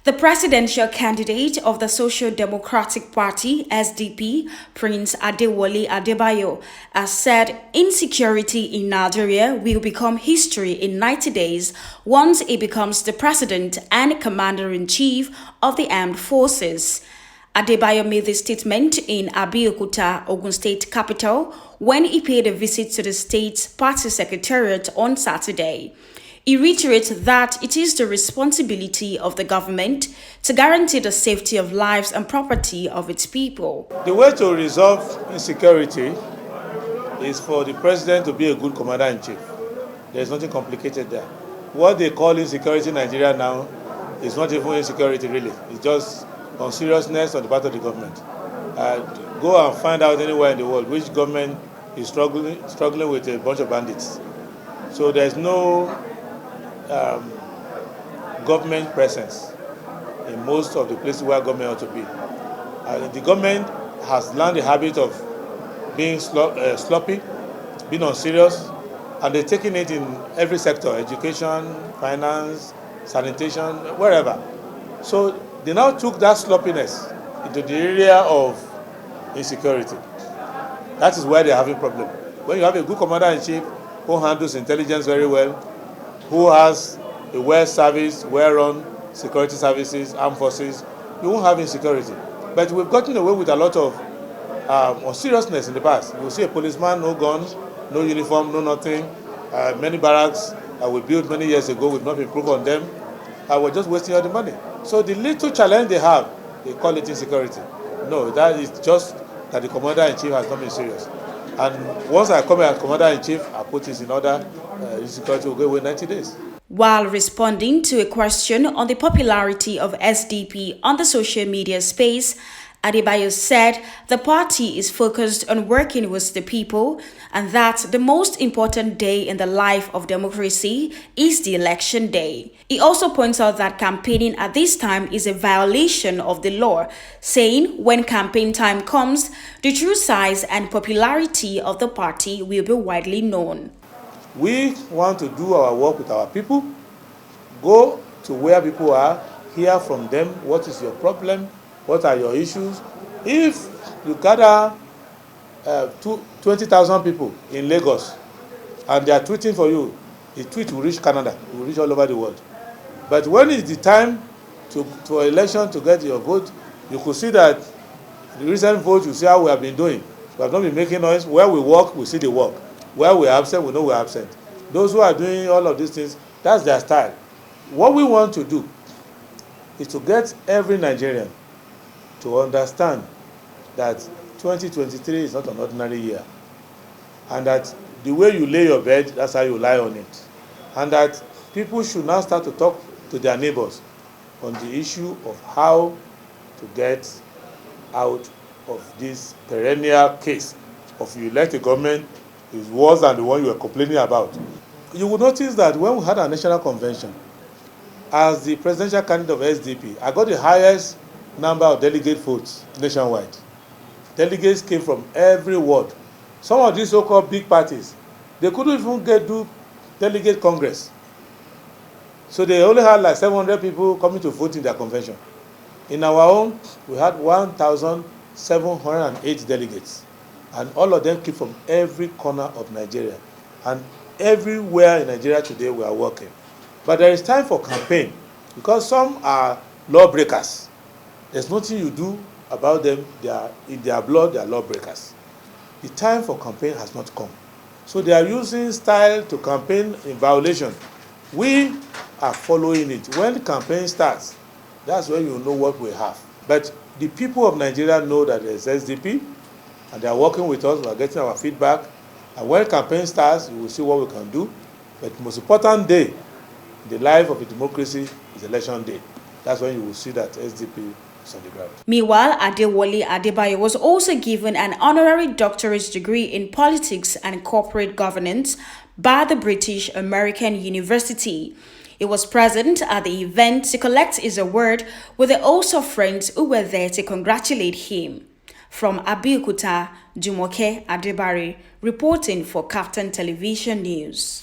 The presidential candidate of the Social Democratic Party, SDP, Prince Adebayo, has said insecurity in Nigeria will become history in 90 days once he becomes the president and commander-in-chief of the armed forces. Adebayo made this statement in Abeokuta, Ogun State capital, when he paid a visit to the state's party secretariat on Saturday. He reiterates that it is the responsibility of the government to guarantee the safety of lives and property of its people. The way to resolve insecurity is for the president to be a good commander-in-chief. There's nothing complicated there. What they call insecurity in Nigeria now is not even insecurity really. It's just unseriousness on the part of the government. Go and find out anywhere in the world which government is struggling with a bunch of bandits. So there's no government presence in most of the places where government ought to be. The government has learned the habit of being sloppy, being unserious, and they're taking it in every sector: education, finance, sanitation, wherever. So they now took that sloppiness into the area of insecurity. That is where they're having problem. When you have a good commander-in-chief who handles intelligence very well, who has a well-serviced, well-run security services, armed forces, you won't have insecurity. But we've gotten away with a lot of unseriousness in the past. You see a policeman, no guns, no uniform, no nothing. Many barracks we built many years ago, we've not improved on them. We're just wasting all the money. So the little challenge they have, they call it insecurity. No, that is just that the commander-in-chief has not been serious. And once I come as commander-in-chief, I put this in order, insecurity will go away in 90 days. While responding to a question on the popularity of SDP on the social media space, Adebayo said the party is focused on working with the people and that the most important day in the life of democracy is the election day. He also points out that campaigning at this time is a violation of the law, saying when campaign time comes, the true size and popularity of the party will be widely known. We want to do our work with our people, go to where people are, hear from them, what is your problem, what are your issues. If you gather 20,000 people in Lagos and they are tweeting for you, the tweet will reach Canada, it will reach all over the world. But when it's the time to election to get your vote, you could see that the recent vote, you see how we have been doing. We have not been making noise. Where we work, we see the work. Where we are absent, we know we are absent. Those who are doing all of these things, that's their style. What we want to do is to get every Nigerian to understand that 2023 is not an ordinary year, and that the way you lay your bed, that's how you lie on it, and that people should now start to talk to their neighbors on the issue of how to get out of this perennial case of you elect a government is worse than the one you were complaining about. You will notice that when we had our national convention, as the presidential candidate of SDP, I got the highest number of delegate votes nationwide. Delegates came from every ward. Some of these so-called big parties, they couldn't even do delegate congress. So they only had like 700 people coming to vote in their convention. In our own, we had 1,708 delegates. And all of them came from every corner of Nigeria. And everywhere in Nigeria today we are working. But there is time for campaign, because some are lawbreakers. There's nothing you do about them. They are in their blood, they are lawbreakers. The time for campaign has not come. So they are using style to campaign in violation. We are following it. When the campaign starts, that's when you know what we have. But the people of Nigeria know that there's SDP, and they are working with us, we are getting our feedback. And when campaign starts, you will see what we can do. But the most important day in the life of a democracy is election day. That's when you will see that SDP is on the ground. Meanwhile, Adebayo was also given an honorary doctorate degree in politics and corporate governance by the British American University. He was present at the event to collect his award with a host of friends who were there to congratulate him. From Abeokuta, Jumoke Adebayo reporting for KAFTAN Television News.